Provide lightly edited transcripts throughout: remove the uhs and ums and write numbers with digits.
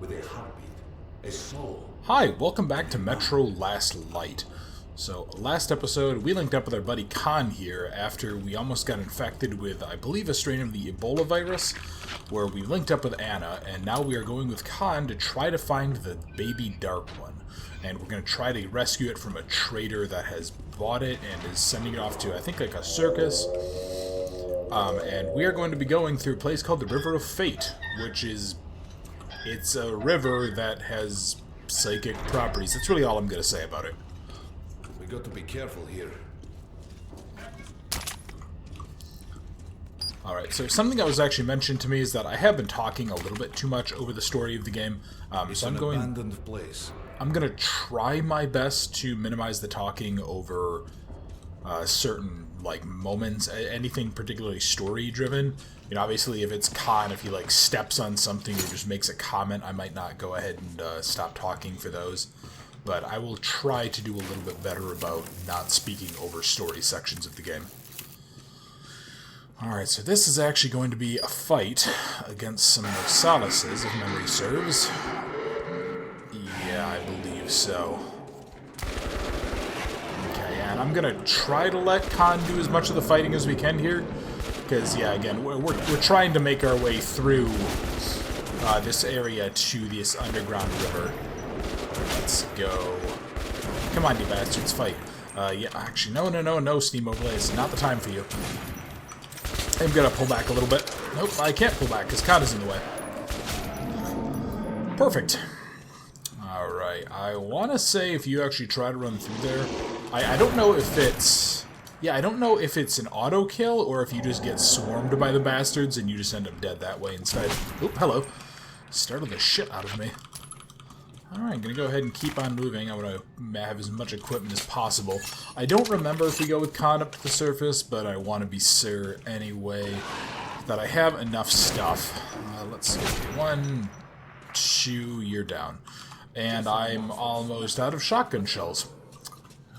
with a heartbeat, a soul. Hi, welcome back to Metro Last Light. So, last episode, we linked up with our buddy Khan here after we almost got infected with, I believe, a strain of the Ebola virus, where we linked up with Anna, and now we are going with Khan to try to find the baby Dark One. And we're going to try to rescue it from a trader that has bought it and is sending it off to, I think, like a circus. And we are going to be going through a place called the River of Fate, which is... it's a river that has psychic properties. That's really all I'm going to say about it. We got to be careful here. Alright, so something that was actually mentioned to me is that I have been talking a little bit too much over the story of the game. It's so an abandoned place. I'm going to try my best to minimize the talking over certain, like, moments, anything particularly story-driven. You know, obviously, if it's Khan, if he, like, steps on something or just makes a comment, I might not go ahead and stop talking for those. But I will try to do a little bit better about not speaking over story sections of the game. Alright, so this is actually going to be a fight against some Noxalises, if memory serves. Yeah, I believe so. Okay, and I'm gonna try to let Khan do as much of the fighting as we can here. Because, yeah, again, we're trying to make our way through this area to this underground river. Let's go. Come on, you bastards, fight. Yeah, actually, no, Steam Overlay. It's not the time for you. I'm gonna pull back a little bit. Nope, I can't pull back because Khan is in the way. Perfect. Alright, I want to say if you actually try to run through there... I don't know if it's... yeah, I don't know if it's an auto kill or if you just get swarmed by the bastards and you just end up dead that way instead. Oop, hello. Startled the shit out of me. Alright, I'm gonna go ahead and keep on moving. I want to have as much equipment as possible. I don't remember if we go with Khan up to the surface, but I want to be sure anyway that I have enough stuff. Let's see. 1, 2, you're down. And I'm almost out of shotgun shells.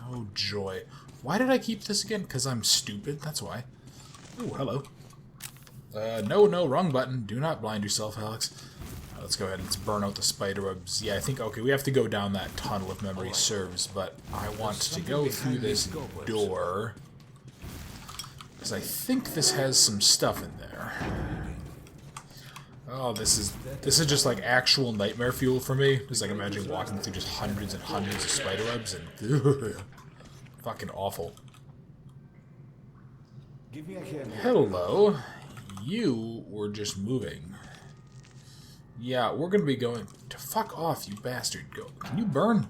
Oh, joy. Why did I keep this again? Because I'm stupid, that's why. Oh, hello. No, wrong button. Do not blind yourself, Alex. Let's go ahead and let's burn out the spider webs. Yeah, I think, okay, we have to go down that tunnel if memory serves, but I want to go through this door. Because I think this has some stuff in there. Oh, this is just like actual nightmare fuel for me. Just like imagine walking through just hundreds and hundreds of spider webs and fucking awful. Hello. You were just moving. Yeah, we're gonna be going to fuck off, you bastard. Go. Can you burn?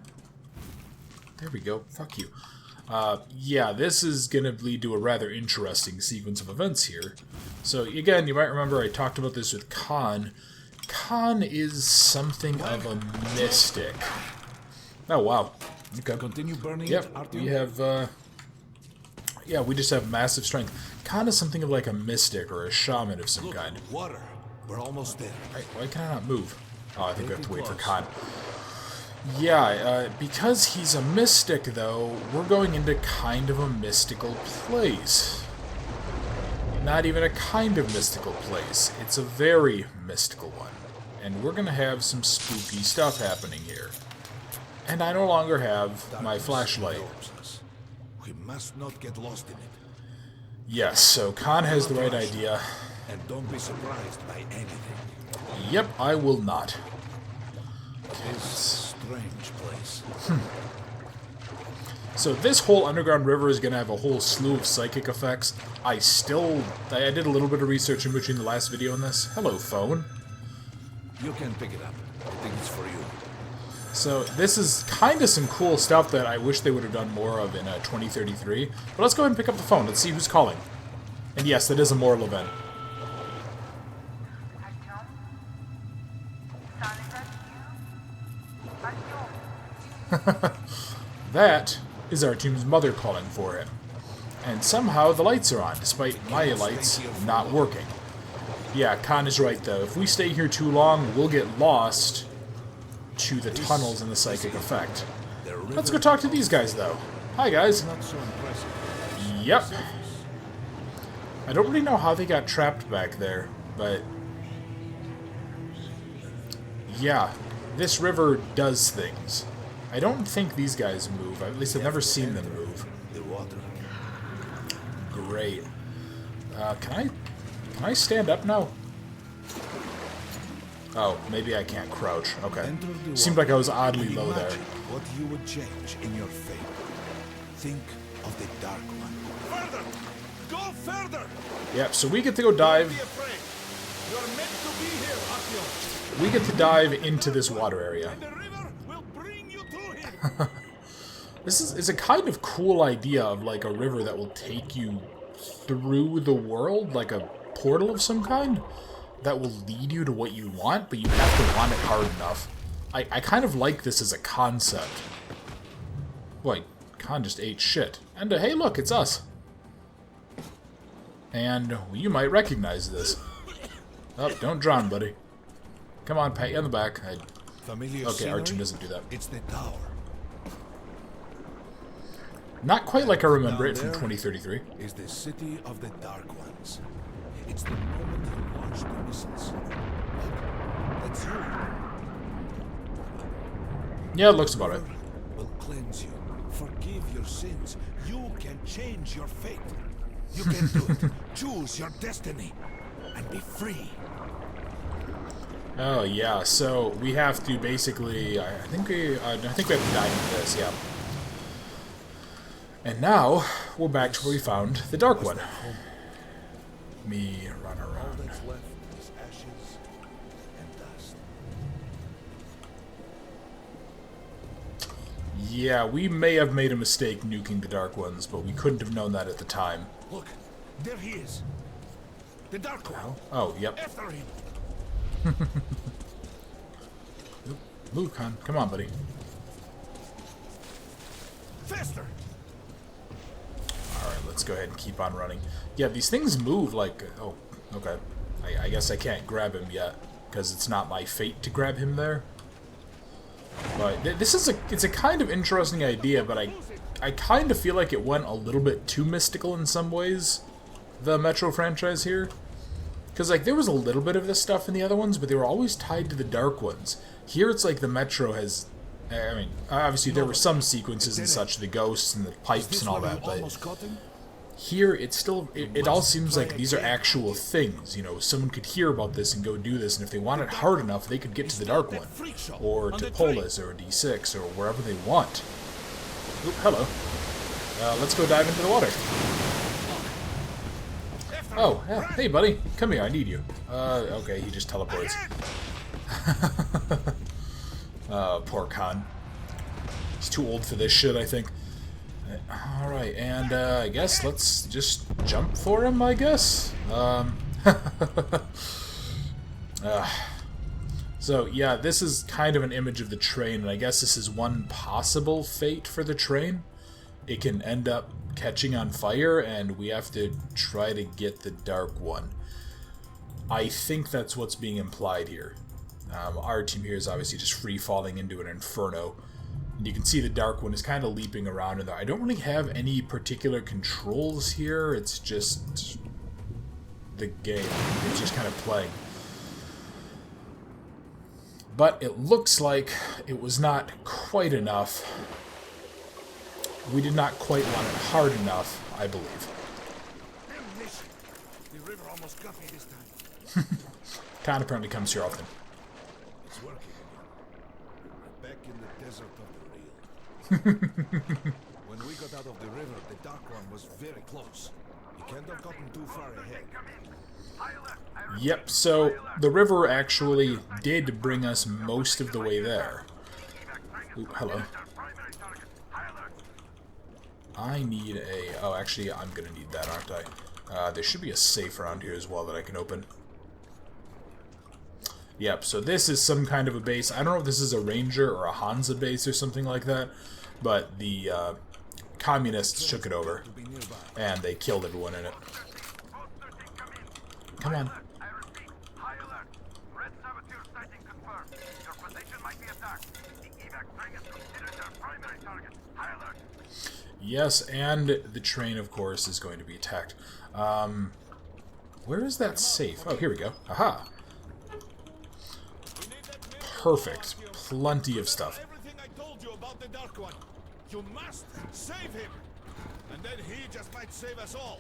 There we go. Fuck you. Yeah, this is gonna lead to a rather interesting sequence of events here. So, again, you might remember I talked about this with Khan. Khan is something of a mystic. Oh, wow. Okay. Continue burning. Yep, we have, yeah, we just have massive strength. Khan is something of like a mystic or a shaman of some kind. Water. We're almost there. Right, why can I not move? Oh, I think we have to wait for Khan. Yeah, because he's a mystic, though, we're going into kind of a mystical place. Not even a kind of mystical place. It's a very mystical one. And we're going to have some spooky stuff happening here. And I no longer have my flashlight. We must not get lost in it. Yes, so Khan has the right idea. And don't be surprised by anything. Yep, I will not. This strange place. So this whole underground river is going to have a whole slew of psychic effects. I did a little bit of research in between the last video on this. Hello, phone. You can pick it up. I think it's for you. So this is kind of some cool stuff that I wish they would have done more of in 2033. But let's go ahead and pick up the phone. Let's see who's calling. And yes, that is a moral event. That is Artyom's mother calling for him. And somehow the lights are on, despite my lights not working. Yeah, Khan is right, though. If we stay here too long, we'll get lost to the tunnels and the psychic effect. Let's go talk to these guys, though. Hi, guys. Yep. I don't really know how they got trapped back there, but... yeah, this river does things. I don't think these guys move. At least I've never seen them move. The water. Great. Can I stand up now? Oh, maybe I can't crouch. Okay. Seemed like I was oddly low there. What you would change in your fate. Think of the Dark One. Further! Go further! Yep, so we get to go dive. Don't be afraid. You're meant to be here, Accio. We get to dive into this water area. And the river will bring you to him. This is a kind of cool idea of like a river that will take you through the world, like a portal of some kind that will lead you to what you want, but you have to want it hard enough. I kind of like this as a concept. Wait, Khan just ate shit. And hey look, it's us. And you might recognize this. Oh, don't drown, buddy. Come on, pat you on the back. Familiar Okay, scenery? Archie doesn't do that. It's the tower. Not quite like I remember it from Down there 2033. is the city of the Dark Ones. It's the moment you launch the missiles. Look, that's you. Yeah, it looks about right. Will cleanse you, forgive your sins. You can change your fate. You can do it. Choose your destiny and be free. Oh yeah, so we have to basically. I think we have to dive into this. Yeah. And now we're back to where we found the Dark One. Me run All around. that's left is ashes and dust. Yeah, we may have made a mistake nuking the Dark Ones, but we couldn't have known that at the time. Look, there he is. The Dark One. Oh, yep. After him. Move, Khan. Come on, buddy. Faster. Alright, let's go ahead and keep on running. Yeah, these things move like... Oh, okay. I guess I can't grab him yet, because it's not my fate to grab him there. But this is it's a kind of interesting idea, but I kind of feel like it went a little bit too mystical in some ways, the Metro franchise here. Because, like, there was a little bit of this stuff in the other ones, but they were always tied to the Dark Ones. Here it's like the Metro has... I mean, obviously there were some sequences and such, the ghosts and the pipes and all that, but here it's still... It all seems like these are actual things, you know. Someone could hear about this and go do this, and if they want it hard enough, they could get to the Dark One, or to Polis, or D6, or wherever they want. Oop, hello. Let's go dive into the water. Oh, hey buddy, come here, I need you. Okay, he just teleports. Poor Khan. He's too old for this shit, I think. Alright, and I guess let's just jump for him, I guess? So, yeah, this is kind of an image of the train, and I guess this is one possible fate for the train. It can end up catching on fire, and we have to try to get the Dark One. I think that's what's being implied here. Our team here is obviously just free-falling into an inferno. And you can see the Dark One is kind of leaping around in there. I don't really have any particular controls here. It's just the game. It's just kind of playing. But it looks like it was not quite enough. We did not quite want it hard enough, I believe. The river almost got me this time. Khan apparently comes here often. It's working again. We're back in the desert of the real. When we got out of the river, the Dark One was very close. He can't have gotten too far ahead. Yep, so the river actually did bring us most of the way there. Ooh, hello. I need a... Oh, actually, I'm going to need that, aren't I? There should be a safe around here as well that I can open. Yep, so this is some kind of a base. I don't know if this is a Ranger or a Hansa base or something like that, but the communists took it over, and they killed everyone in it. Come on. Yes, and the train, of course, is going to be attacked. Where is that safe? Oh, here we go. Aha! Perfect. Plenty of stuff. Everything I told you about the Dark One. You must save him. And then he just might save us all.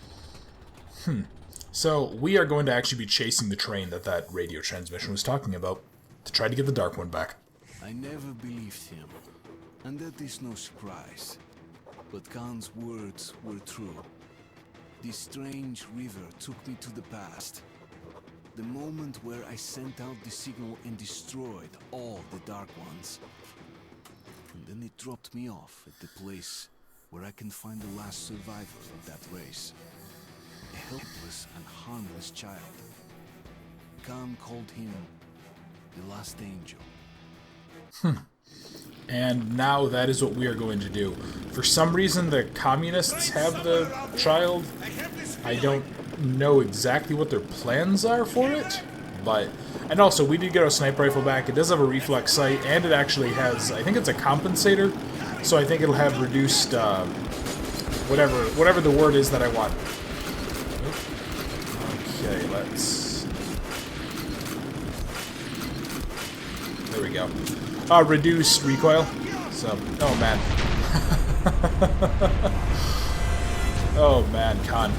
So, we are going to actually be chasing the train that radio transmission was talking about to try to get the Dark One back. I never believed him, and that is no surprise. But Khan's words were true. This strange river took me to the past. The moment where I sent out the signal and destroyed all the Dark Ones. And then it dropped me off at the place where I can find the last survivor of that race. A helpless and harmless child. Khan called him the Last Angel. And now that is what we are going to do. For some reason, the communists have the child. I don't know exactly what their plans are for it, but... And also, we did get our sniper rifle back. It does have a reflex sight, and it actually has... I think it's a compensator, so I think it'll have reduced... whatever the word is that I want. Okay, let's... There we go. Reduced recoil. So, oh man. Oh man, Khan.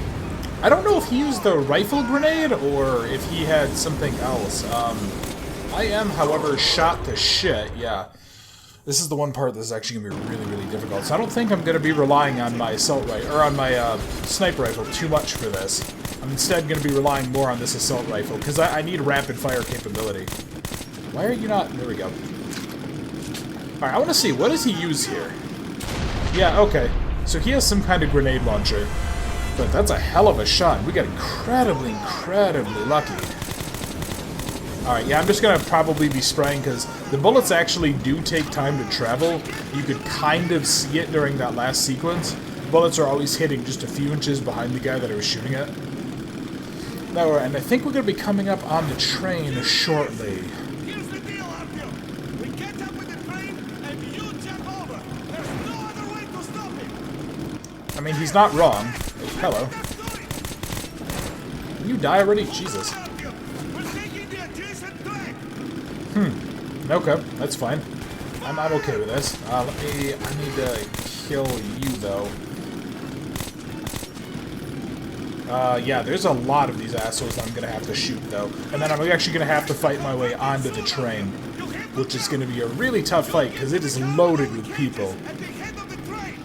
I don't know if he used the rifle grenade or if he had something else. I am, however, shot to shit, yeah. This is the one part that's actually going to be really, really difficult. So I don't think I'm going to be relying on my assault rifle, or on my sniper rifle too much for this. I'm instead going to be relying more on this assault rifle, because I need rapid fire capability. Why are you not... There we go. Alright, I want to see, what does he use here? Yeah, okay. So he has some kind of grenade launcher. But that's a hell of a shot. We got incredibly, incredibly lucky. Alright, yeah, I'm just going to probably be spraying, because the bullets actually do take time to travel. You could kind of see it during that last sequence. Bullets are always hitting just a few inches behind the guy that I was shooting at. Now, and I think we're going to be coming up on the train shortly. Here's the deal, Artyom. We catch up with the train and you jump over. There's no other way to stop him. I mean, he's not wrong. Hello. Can you die already? Jesus. We're taking the adjacent train. Okay, that's fine. I'm okay with this. I need to kill you, though. Yeah, there's a lot of these assholes that I'm gonna have to shoot, though. And then I'm actually gonna have to fight my way onto the train, which is gonna be a really tough fight, because it is loaded with people. At the head of the train.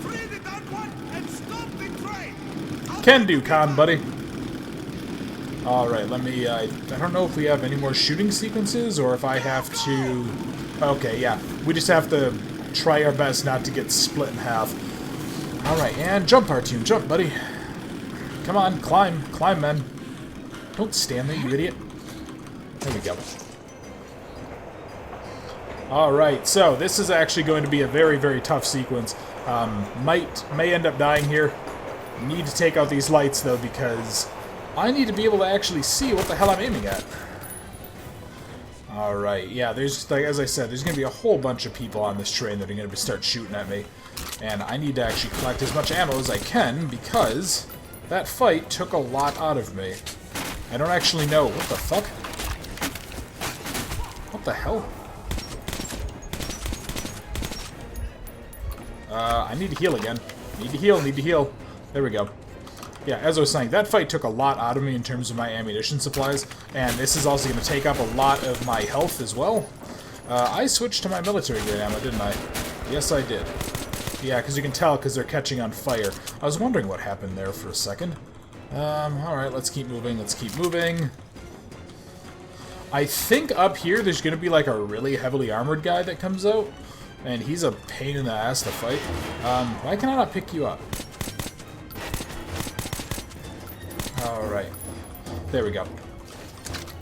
Free the Dark One and stop the train. Can do, Khan, buddy. Alright, let me, I don't know if we have any more shooting sequences, or if I have to... Okay, yeah. We just have to try our best not to get split in half. Alright, and jump, Artyom, jump, buddy. Come on, climb, climb, men. Don't stand there, you idiot. There we go. Alright, so this is actually going to be a very, very tough sequence. May end up dying here. Need to take out these lights, though, because I need to be able to actually see what the hell I'm aiming at. Alright, yeah, there's, like, as I said, there's going to be a whole bunch of people on this train that are going to start shooting at me. And I need to actually collect as much ammo as I can, because that fight took a lot out of me. I don't actually know. What the fuck? What the hell? I need to heal again. Need to heal, need to heal. There we go. Yeah, as I was saying, that fight took a lot out of me in terms of my ammunition supplies, and this is also going to take up a lot of my health as well. I switched to my military grade ammo, didn't I? Yes, I did. Yeah, because you can tell because they're catching on fire. I was wondering what happened there for a second. Alright, let's keep moving, let's keep moving. I think up here there's going to be like a really heavily armored guy that comes out, and he's a pain in the ass to fight. Why can I not pick you up? Alright. There we go.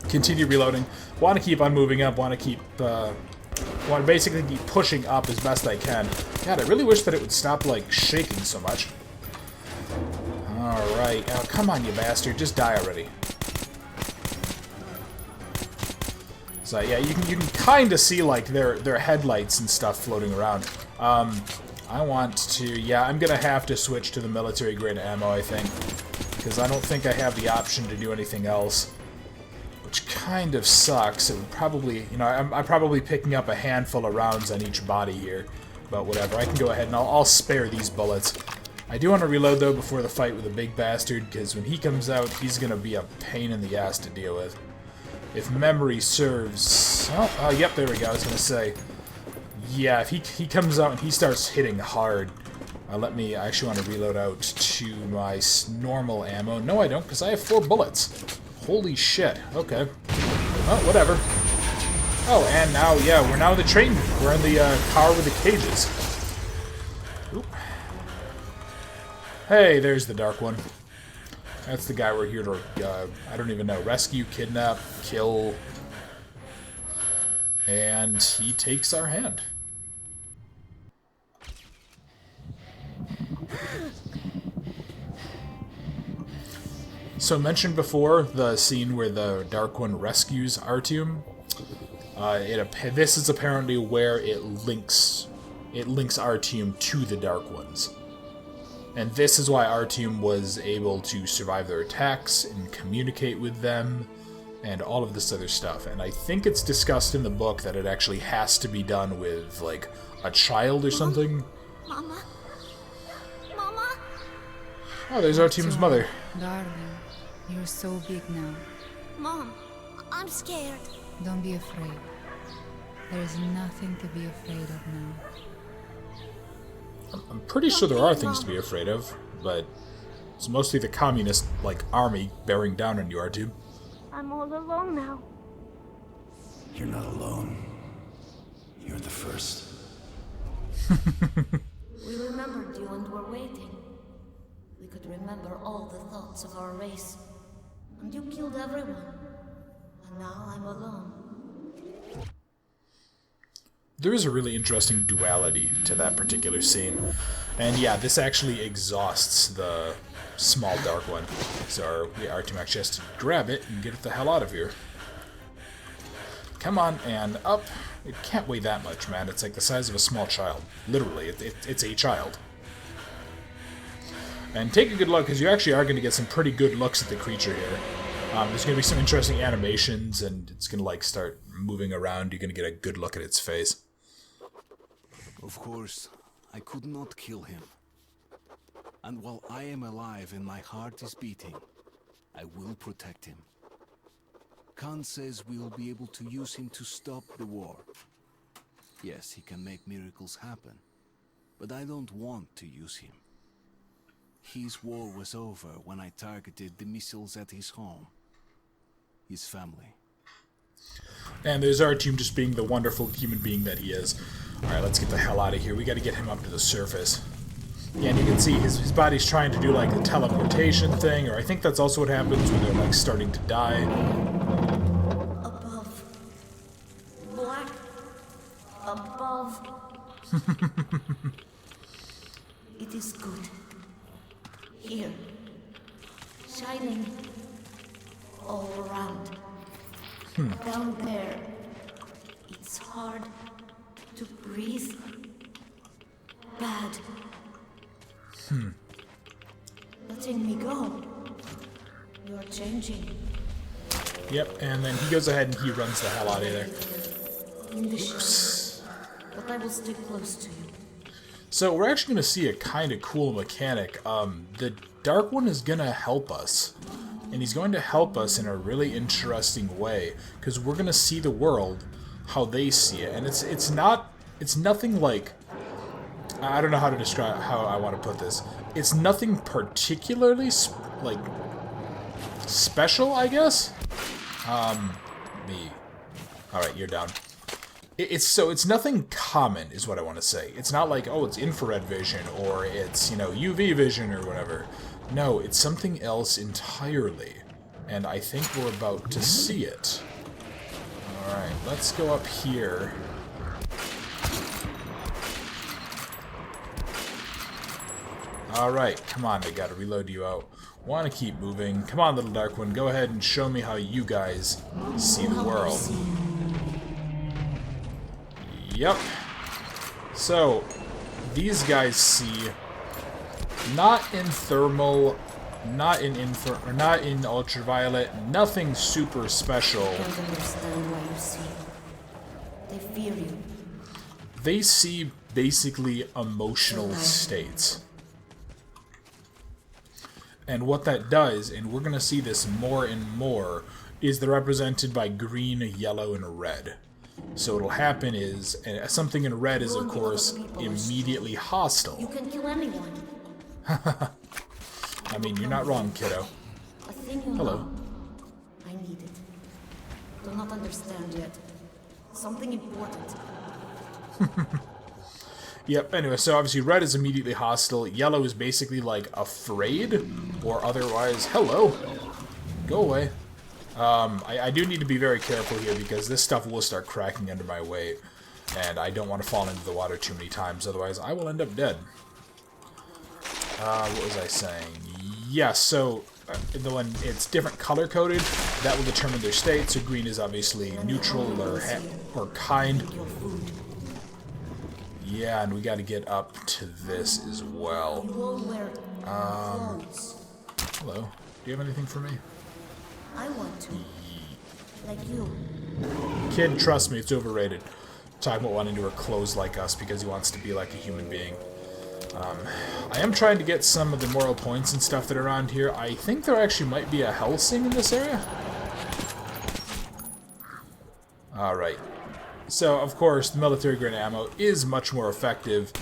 Continue reloading. Want to keep on moving up, want to basically keep pushing up as best I can. God, I really wish that it would stop, like, shaking so much. Alright. Oh, come on, you bastard. Just die already. So, yeah, you can kind of see, like, their headlights and stuff floating around. I want to... Yeah, I'm going to have to switch to the military-grade ammo, I think. Because I don't think I have the option to do anything else. which kind of sucks. It would probably, you know, I'm probably picking up a handful of rounds on each body here, but whatever. I can go ahead and I'll spare these bullets. I do want to reload, though, before the fight with the big bastard, because when he comes out, he's going to be a pain in the ass to deal with. If memory serves... Oh, yep, there we go. I was going to say... Yeah, if he comes out and he starts hitting hard... let me... I actually want to reload out to my normal ammo. No, I don't, because I have 4 bullets. Holy shit. Okay. Oh, whatever. Oh, and now, yeah, we're now in the train. We're in the car with the cages. Oop. Hey, there's the Dark One. That's the guy we're here to, I don't even know, rescue, kidnap, kill. And he takes our hand. So mentioned before, the scene where the Dark One rescues Artyom. This is apparently where it links Artyom to the Dark Ones. And this is why Artyom was able to survive their attacks and communicate with them and all of this other stuff. And I think it's discussed in the book that it actually has to be done with, like, a child or something. Mama? Mama? Oh, there's Artyom's mother. Darling, you're so big now. Mom, I'm scared. Don't be afraid. There is nothing to be afraid of now. I'm pretty sure there are things to be afraid of, but it's mostly the communist, like, army bearing down on you, Artyom. I'm all alone now. You're not alone. You're the first. We remembered you and were waiting. We could remember all the thoughts of our race. And you killed everyone. And now I'm alone. There is a really interesting duality to that particular scene. And yeah, this actually exhausts the small Dark One. So Artyom actually has to grab it and get it the hell out of here. Come on, and up. It can't weigh that much, man. It's like the size of a small child. Literally, it's a child. And take a good look, because you actually are going to get some pretty good looks at the creature here. There's going to be some interesting animations, and it's going to, like, start moving around. You're going to get a good look at its face. Of course, I could not kill him. And while I am alive and my heart is beating, I will protect him. Khan says we will be able to use him to stop the war. Yes, he can make miracles happen, but I don't want to use him. His war was over when I targeted the missiles at his home. His family. And there's Artyom just being the wonderful human being that he is. Alright, let's get the hell out of here. We gotta get him up to the surface. Yeah, and you can see his body's trying to do, like, a teleportation thing, or I think that's also what happens when they're, like, starting to die. Above. Black. Above. It is good. Here. Shining. All around. Down there. It's hard to breathe. Bad. Letting me go. You're changing. Yep, and then he goes ahead and he runs the hell out of there. In the shadows. But I will stay close to you. So we're actually going to see a kind of cool mechanic. The Dark One is going to help us. And he's going to help us in a really interesting way. Because we're going to see the world how they see it. And it's nothing like... I don't know how to describe how I want to put this. It's nothing particularly, like, special, I guess? Me. Alright, you're down. It's nothing common, is what I want to say. It's not like, oh, it's infrared vision, or it's, you know, UV vision, or whatever. No, it's something else entirely. And I think we're about to see it. Alright, let's go up here. Alright, come on, I gotta reload you out. Wanna keep moving. Come on, little Dark One, go ahead and show me how you guys see the world. Yep. So, these guys see not in thermal not in or not in ultraviolet. Nothing super special. I can't understand why you see. They fear you. They see basically emotional states. And what that does, and we're going to see this more and more, is they're represented by green, yellow, and red. So what'll happen is, and something in red is, of course, immediately hostile. You can kill anyone. I mean, you're not wrong, kiddo. A thing you Hello. know. I need it. Do not understand yet. Something important. Yep, anyway, so obviously red is immediately hostile, yellow is basically like afraid, or otherwise, hello, go away. I do need to be very careful here because this stuff will start cracking under my weight, and I don't want to fall into the water too many times, otherwise I will end up dead. What was I saying? Yeah, so when it's different color coded, that will determine their state, so green is obviously neutral or kind. Yeah, and we got to get up to this as well. You all wear clothes. Hello. Do you have anything for me? I want to. Like you. Kid, trust me, it's overrated. Talking about wanting to wear clothes like us because he wants to be like a human being. I am trying to get some of the moral points and stuff that are around here. I think there actually might be a Helsing in this area. Alright. So, of course, the military-grade ammo is much more effective.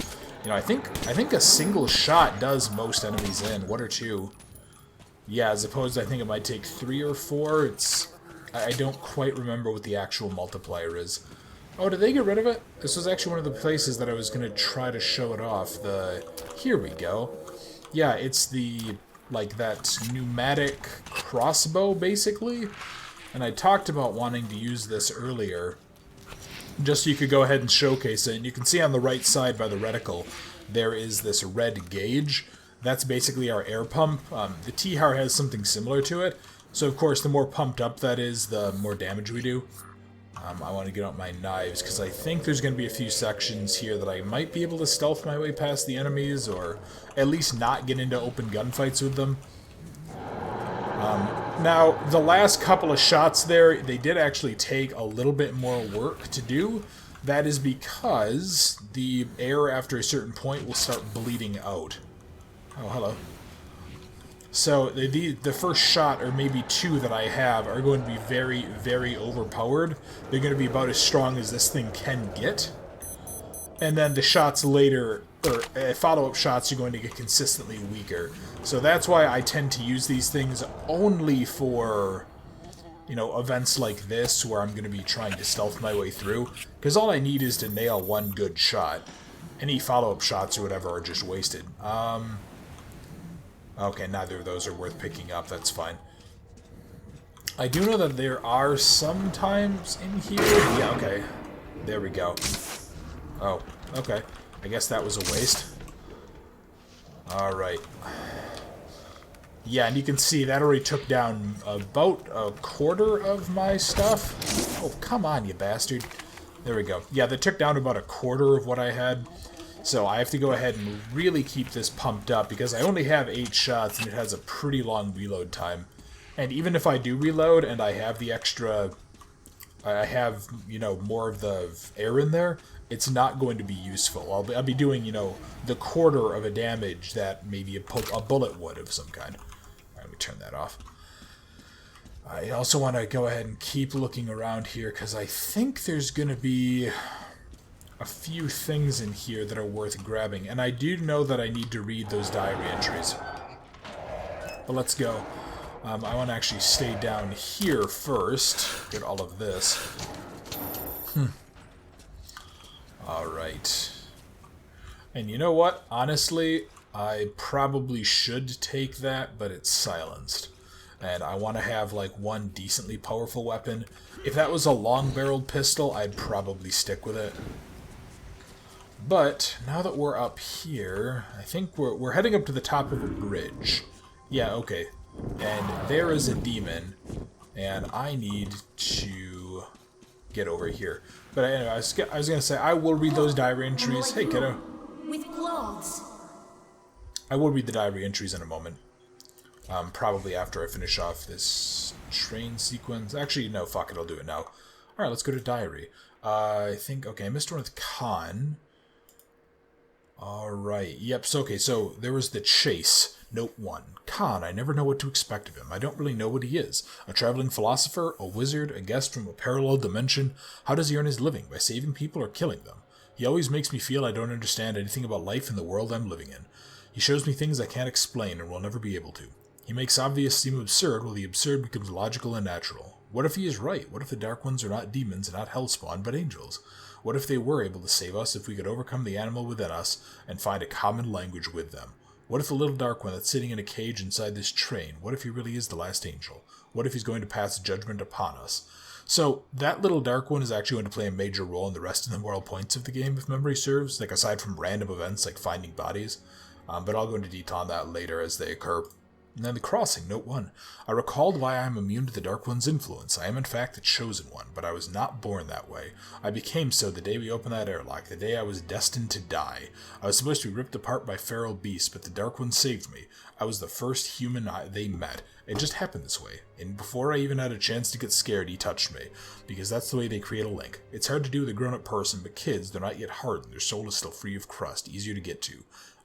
You know, I think a single shot does most enemies in. 1 or 2. Yeah, as opposed to, I think it might take 3 or 4. I don't quite remember what the actual multiplier is. Oh, did they get rid of it? This was actually one of the places that I was going to try to show it off. Here we go. Yeah, it's like that pneumatic crossbow, basically. And I talked about wanting to use this earlier, just so you could go ahead and showcase it. And you can see on the right side by the reticle, there is this red gauge. That's basically our air pump. The T-Har has something similar to it. So, of course, the more pumped up that is, the more damage we do. I want to get out my knives, because I think there's going to be a few sections here that I might be able to stealth my way past the enemies, or at least not get into open gunfights with them. Now, the last couple of shots there, they did actually take a little bit more work to do. That is because the air, after a certain point, will start bleeding out. Oh, hello. So, the first shot, or maybe 2 that I have, are going to be very, very overpowered. They're going to be about as strong as this thing can get. And then the shots later, or follow-up shots, are going to get consistently weaker. So that's why I tend to use these things only for, you know, events like this, where I'm going to be trying to stealth my way through. Because all I need is to nail 1 good shot. Any follow-up shots or whatever are just wasted. Okay, neither of those are worth picking up, that's fine. I do know that there are some times in here... Yeah, okay. There we go. Oh, okay. I guess that was a waste. Alright. Yeah, and you can see that already took down about a quarter of my stuff. Oh, come on, you bastard. There we go. Yeah, that took down about a quarter of what I had. So I have to go ahead and really keep this pumped up, because I only have 8 shots and it has a pretty long reload time. And even if I do reload and I have the extra, I have, you know, more of the air in there, it's not going to be useful. I'll be doing, you know, the quarter of a damage that maybe a bullet would of some kind. Alright, let me turn that off. I also want to go ahead and keep looking around here, because I think there's going to be a few things in here that are worth grabbing, and I do know that I need to read those diary entries. But let's go. I want to actually stay down here first, get all of this. Alright. And you know what? Honestly, I probably should take that, but it's silenced. And I want to have, like, 1 decently powerful weapon. If that was a long-barreled pistol, I'd probably stick with it. But, now that we're up here, I think we're heading up to the top of a bridge. Yeah, okay. And there is a demon, and I need to get over here. But anyway, I was going to say, I will read those diary entries. Hey, kiddo. With clothes. I will read the diary entries in a moment. Probably after I finish off this train sequence. Actually, no, fuck it, I'll do it now. Alright, let's go to Diary. I think, okay, Mr. North Khan. Alright, yep, so okay, so there was the chase. Note 1. Khan, I never know what to expect of him. I don't really know what he is. A traveling philosopher, a wizard, a guest from a parallel dimension. How does he earn his living? By saving people or killing them? He always makes me feel I don't understand anything about life in the world I'm living in. He shows me things I can't explain and will never be able to. He makes obvious seem absurd, while the absurd becomes logical and natural. What if he is right? What if the Dark Ones are not demons and not hellspawn, but angels? What if they were able to save us if we could overcome the animal within us and find a common language with them? What if the little Dark One that's sitting in a cage inside this train, what if he really is the last angel? What if he's going to pass judgment upon us? So, that little Dark One is actually going to play a major role in the rest of the moral points of the game, if memory serves, like aside from random events like finding bodies. But I'll go into detail on that later as they occur. And then the crossing, note 1. I recalled why I am immune to the Dark One's influence. I am in fact the chosen one, but I was not born that way. I became so the day we opened that airlock, the day I was destined to die. I was supposed to be ripped apart by feral beasts, but the Dark One saved me. I was the first human they met. It just happened this way. And before I even had a chance to get scared, he touched me. Because that's the way they create a link. It's hard to do with a grown-up person, but kids, they're not yet hardened. Their soul is still free of crust, easier to get to.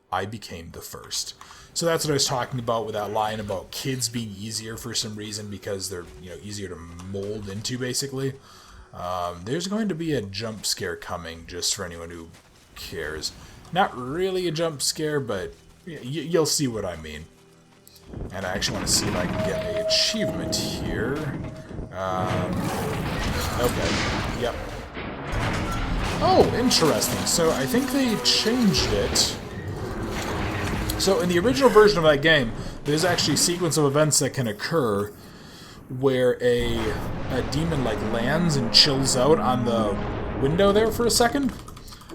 I became the first. So that's what I was talking about with that line about kids being easier for some reason because they're, easier to mold into, basically. There's going to be a jump scare coming, just for anyone who cares. Not really a jump scare, but you'll see what I mean. And I actually want to see if I can get an achievement here. Okay, yep. Oh, interesting. So I think they changed it. So in the original version of that game, there's actually a sequence of events that can occur where a demon lands and chills out on the window there for a second,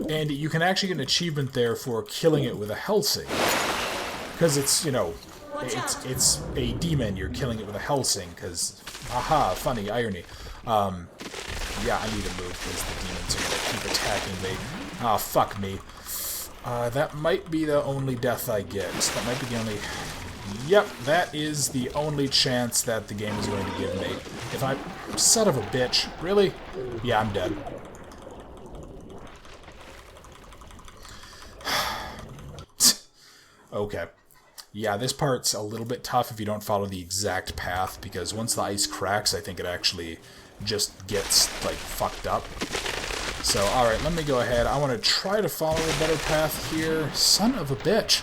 and you can actually get an achievement there for killing it with a Helsing, because it's it's a demon. You're killing it with a Helsing because haha, funny irony. Yeah, I need to move because the demons are gonna keep attacking me. Ah, fuck me. That might be the only death I get. That might be the only... Yep, that is the only chance that the game is going to give me. If I... Son of a bitch. Really? Yeah, I'm dead. Okay. Yeah, this part's a little bit tough if you don't follow the exact path, because once the ice cracks, I think it actually just gets, fucked up. So, alright, let me go ahead. I want to try to follow a better path here. Son of a bitch.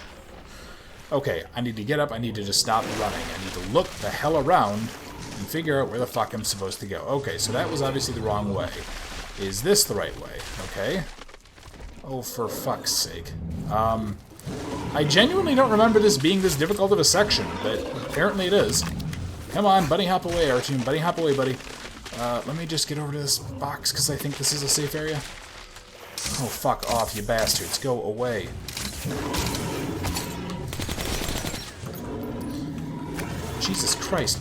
Okay, I need to get up. I need to just stop running. I need to look the hell around and figure out where the fuck I'm supposed to go. Okay, so that was obviously the wrong way. Is this the right way? Okay. Oh, for fuck's sake. I genuinely don't remember this being this difficult of a section, but apparently it is. Come on, bunny hop away, Artyom. Bunny hop away, buddy. Let me just get over to this box, because I think this is a safe area. Oh, fuck off, you bastards. Go away. Jesus Christ.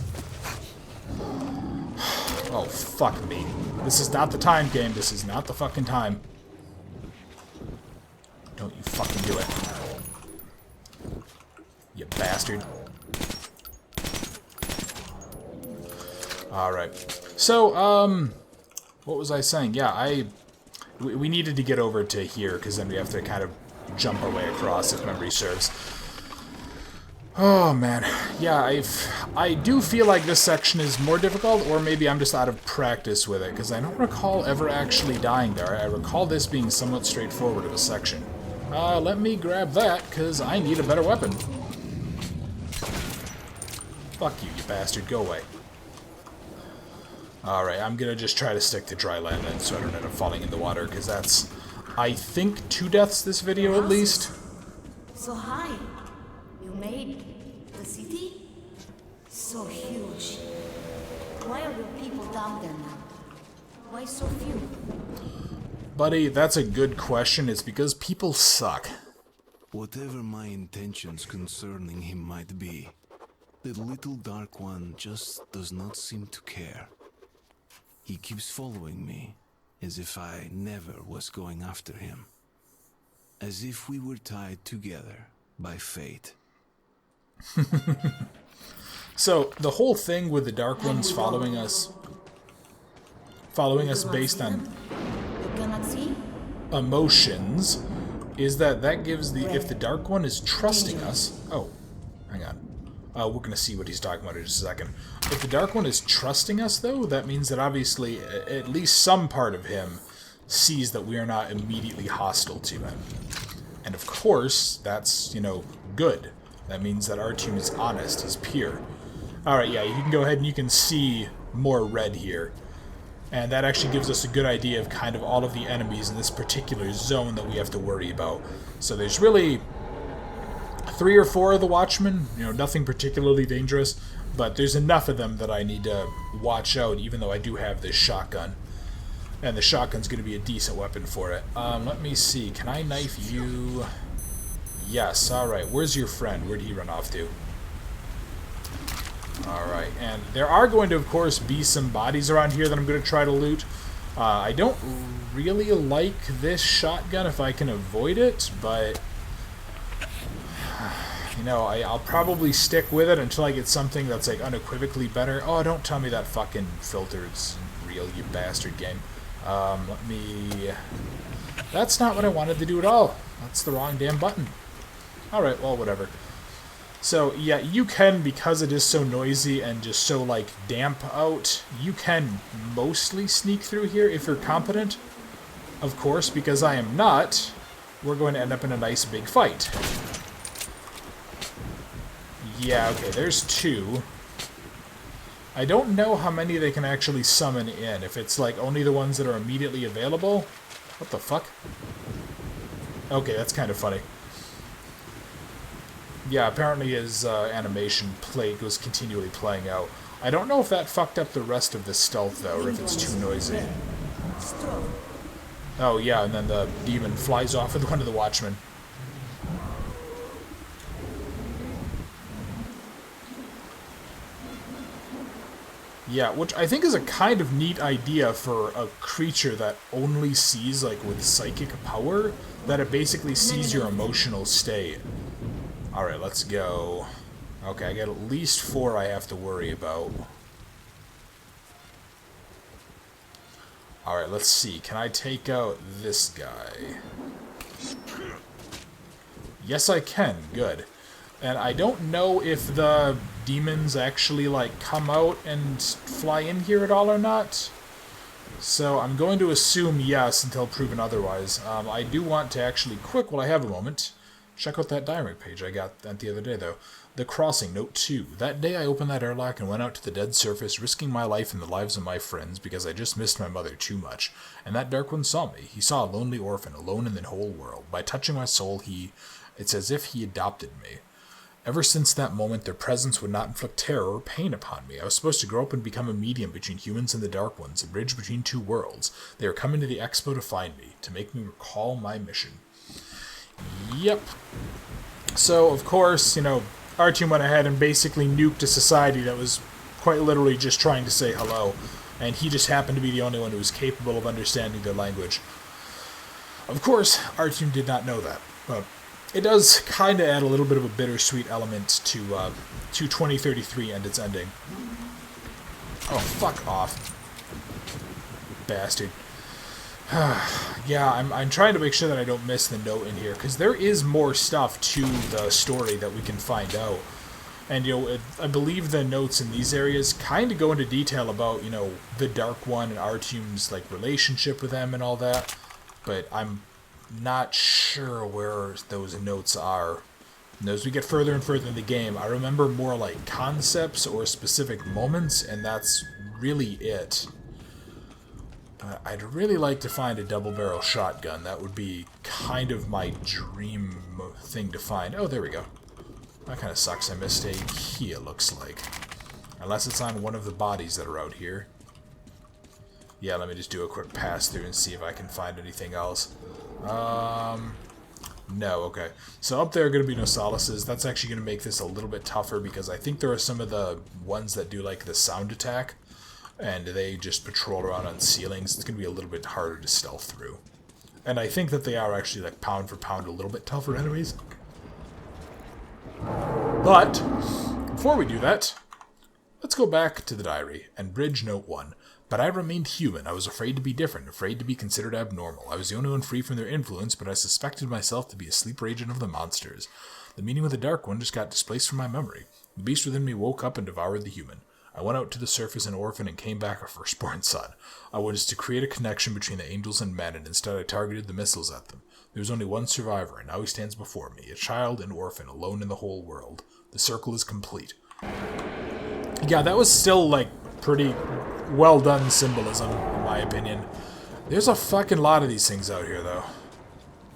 Oh, fuck me. This is not the time, game. This is not the fucking time. Don't you fucking do it. You bastard. Alright. So, what was I saying? Yeah, we needed to get over to here, because then we have to kind of jump our way across, if memory serves. Oh, man. Yeah, I do feel like this section is more difficult, or maybe I'm just out of practice with it, because I don't recall ever actually dying there. I recall this being somewhat straightforward of a section. Let me grab that, because I need a better weapon. Fuck you, you bastard. Go away. Alright, I'm gonna just try to stick to dry land then, so I don't end up falling in the water, because that's, I think, 2 deaths this video at least. So high. You made the city? So huge. Why are your people down there now? Why so few? Buddy, that's a good question. It's because people suck. Whatever my intentions concerning him might be, the little Dark One just does not seem to care. He keeps following me, as if I never was going after him. As if we were tied together by fate. So, the whole thing with the Dark Ones following us based on You cannot see? emotions is that gives the, if the Dark One is trusting us, oh, hang on, we're going to see what he's talking about in just a second. If the Dark One is trusting us, though, that means that obviously at least some part of him sees that we are not immediately hostile to him. And of course, that's, you know, good. That means that Artyom is honest, he's pure. Alright, yeah, you can go ahead and you can see more red here. And that actually gives us a good idea of kind of all of the enemies in this particular zone that we have to worry about. So there's really 3 or 4 of the Watchmen, you know, nothing particularly dangerous, but there's enough of them that I need to watch out, even though I do have this shotgun. And the shotgun's going to be a decent weapon for it. Let me see, can I knife you? Yes, alright, where's your friend? Where'd he run off to? Alright, and there are going to, of course, be some bodies around here that I'm going to try to loot. I don't really like this shotgun if I can avoid it, but, you know, I'll probably stick with it until I get something that's, like, unequivocally better. Oh, don't tell me that fucking filter's real, you bastard game. Let me... That's not what I wanted to do at all. That's the wrong damn button. Alright, well, whatever. So, yeah, you can, because it is so noisy and just so, like, damp out, you can mostly sneak through here if you're competent. Of course, because I am not, we're going to end up in a nice big fight. Yeah, okay, there's 2. I don't know how many they can actually summon in. If it's, like, only the ones that are immediately available. What the fuck? Okay, that's kind of funny. Yeah, apparently his animation was continually playing out. I don't know if that fucked up the rest of the stealth, though, or if it's too noisy. Oh, yeah, and then the demon flies off with one of the Watchmen. Yeah, which I think is a kind of neat idea for a creature that only sees, like, with psychic power, that it basically sees your emotional state. Alright, let's go. Okay, I got at least 4 I have to worry about. Alright, let's see. Can I take out this guy? Yes, I can. Good. And I don't know if the demons actually, like, come out and fly in here at all or not. So I'm going to assume yes until proven otherwise. I do want to actually, quick while I have a moment, check out that diary page I got that the other day, though. The Crossing, Note 2. That day I opened that airlock and went out to the dead surface, risking my life and the lives of my friends because I just missed my mother too much. And that Dark One saw me. He saw a lonely orphan, alone in the whole world. By touching my soul, it's as if he adopted me. Ever since that moment, their presence would not inflict terror or pain upon me. I was supposed to grow up and become a medium between humans and the Dark Ones, a bridge between 2 worlds. They are coming to the Expo to find me, to make me recall my mission. Yep. So, of course, you know, Artyom went ahead and basically nuked a society that was quite literally just trying to say hello, and he just happened to be the only one who was capable of understanding their language. Of course, Artyom did not know that, but it does kind of add a little bit of a bittersweet element to 2033 and its ending. Oh, fuck off. Bastard. Yeah, I'm trying to make sure that I don't miss the note in here, because there is more stuff to the story that we can find out. And, you know, I believe the notes in these areas kind of go into detail about, you know, the Dark One and Artyom's, like, relationship with them and all that. But I'm not sure where those notes are. And as we get further and further in the game, I remember more, like, concepts or specific moments, and that's really it. I'd really like to find a double-barrel shotgun. That would be kind of my dream thing to find. Oh, there we go. That kind of sucks. I missed a key, it looks like. Unless it's on one of the bodies that are out here. Yeah, let me just do a quick pass-through and see if I can find anything else. No, okay. So up there are going to be no solaces. That's actually going to make this a little bit tougher because I think there are some of the ones that do, like, the sound attack. And they just patrol around on ceilings. It's going to be a little bit harder to stealth through. And I think that they are actually, like, pound for pound a little bit tougher enemies. But before we do that, let's go back to the diary and bridge note 1. But I remained human. I was afraid to be different, afraid to be considered abnormal. I was the only one free from their influence, but I suspected myself to be a sleeper agent of the monsters. The meaning with the Dark One just got displaced from my memory. The beast within me woke up and devoured the human. I went out to the surface an orphan and came back a firstborn son. I was to create a connection between the angels and men, and instead I targeted the missiles at them. There was only one survivor, and now he stands before me, a child and orphan, alone in the whole world. The circle is complete. Yeah, that was still, like, pretty well done symbolism, in my opinion. There's a fucking lot of these things out here, though.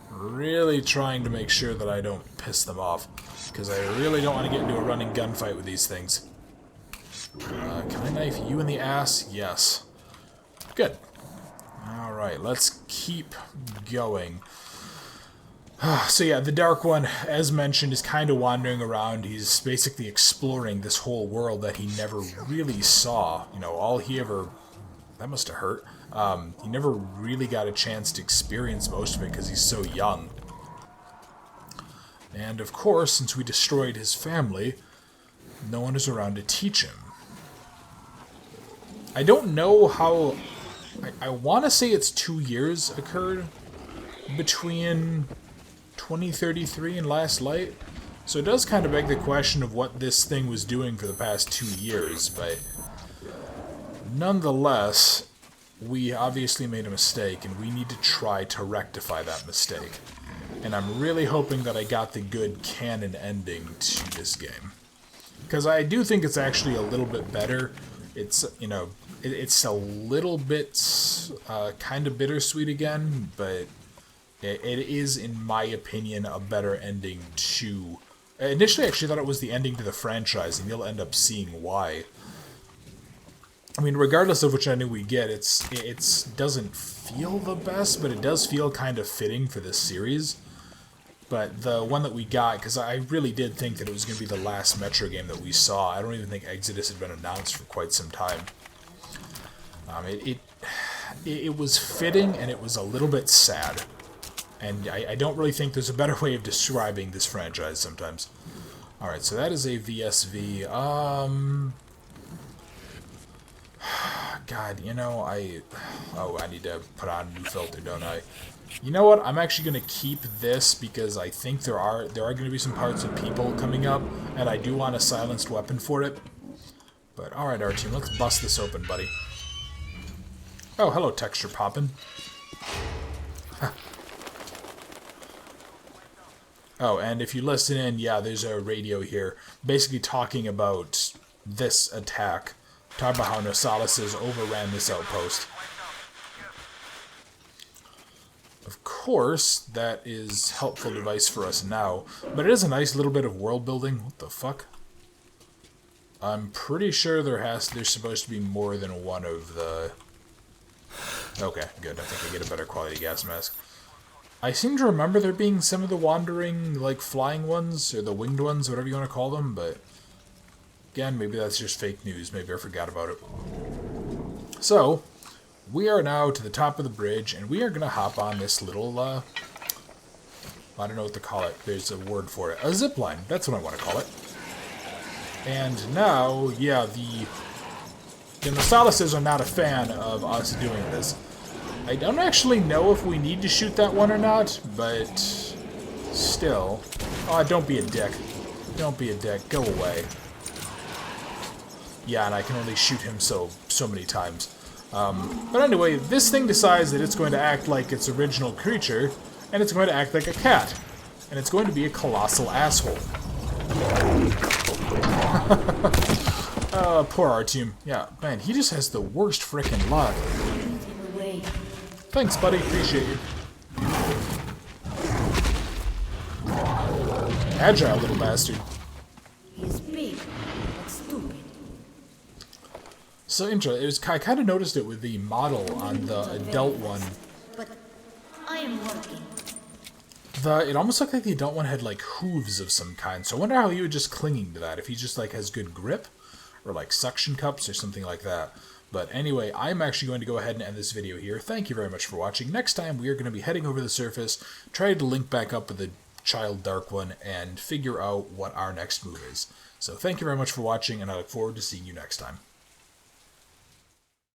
Really trying to make sure that I don't piss them off, because I really don't want to get into a running gunfight with these things. Can I knife you in the ass? Yes. Good. Alright, let's keep going. So yeah, the Dark One, as mentioned, is kind of wandering around. He's basically exploring this whole world that he never really saw. You know, all he ever... That must have hurt. He never really got a chance to experience most of it because he's so young. And of course, since we destroyed his family, no one is around to teach him. I don't know how... I want to say it's 2 years occurred between 2033 and Last Light. So it does kind of beg the question of what this thing was doing for the past 2 years, but nonetheless, we obviously made a mistake, and we need to try to rectify that mistake. And I'm really hoping that I got the good canon ending to this game. Because I do think it's actually a little bit better. It's, you know, it's a little bit kind of bittersweet again, but it is, in my opinion, a better ending to... Initially, I actually thought it was the ending to the franchise, and you'll end up seeing why. I mean, regardless of which ending we get, it doesn't feel the best, but it does feel kind of fitting for this series. But the one that we got, because I really did think that it was going to be the last Metro game that we saw. I don't even think Exodus had been announced for quite some time. It was fitting, and it was a little bit sad. And I don't really think there's a better way of describing this franchise sometimes. Alright, so that is a VSV. God, you know, I need to put on a new filter, don't I? You know what? I'm actually going to keep this because I think there are going to be some parts of people coming up, and I do want a silenced weapon for it. But alright, our team, let's bust this open, buddy. Oh, hello, texture poppin'. Oh, and if you listen in, yeah, there's a radio here, basically talking about this attack. Talking about how Nosalis overran this outpost. Of course, that is a helpful device for us now, but it is a nice little bit of world building. What the fuck? I'm pretty sure there's supposed to be more than one of the... Okay, good. I think I get a better quality gas mask. I seem to remember there being some of the wandering, like, flying ones, or the winged ones, whatever you want to call them, but... Again, maybe that's just fake news. Maybe I forgot about it. So, we are now to the top of the bridge, and we are going to hop on this little, I don't know what to call it. There's a word for it. A zip line. That's what I want to call it. And now, yeah, the Nosalis are not a fan of us doing this. I don't actually know if we need to shoot that one or not, but still. Oh, don't be a dick. Don't be a dick. Go away. Yeah, and I can only shoot him so many times. But anyway, this thing decides that it's going to act like its original creature, and it's going to act like a cat. And it's going to be a colossal asshole. Poor Artyom. Yeah, man, he just has the worst frickin' luck. Thanks, buddy. Appreciate you. Agile little bastard. He's big, but stupid. So interesting. I kind of noticed it with the model on the adult one. But I am working. It almost looked like the adult one had like hooves of some kind. So I wonder how he would just clinging to that. If he just like has good grip, or like suction cups or something like that. But anyway, I'm actually going to go ahead and end this video here. Thank you very much for watching. Next time we are going to be heading over the surface, trying to link back up with the Child Dark One and figure out what our next move is. So thank you very much for watching, and I look forward to seeing you next time.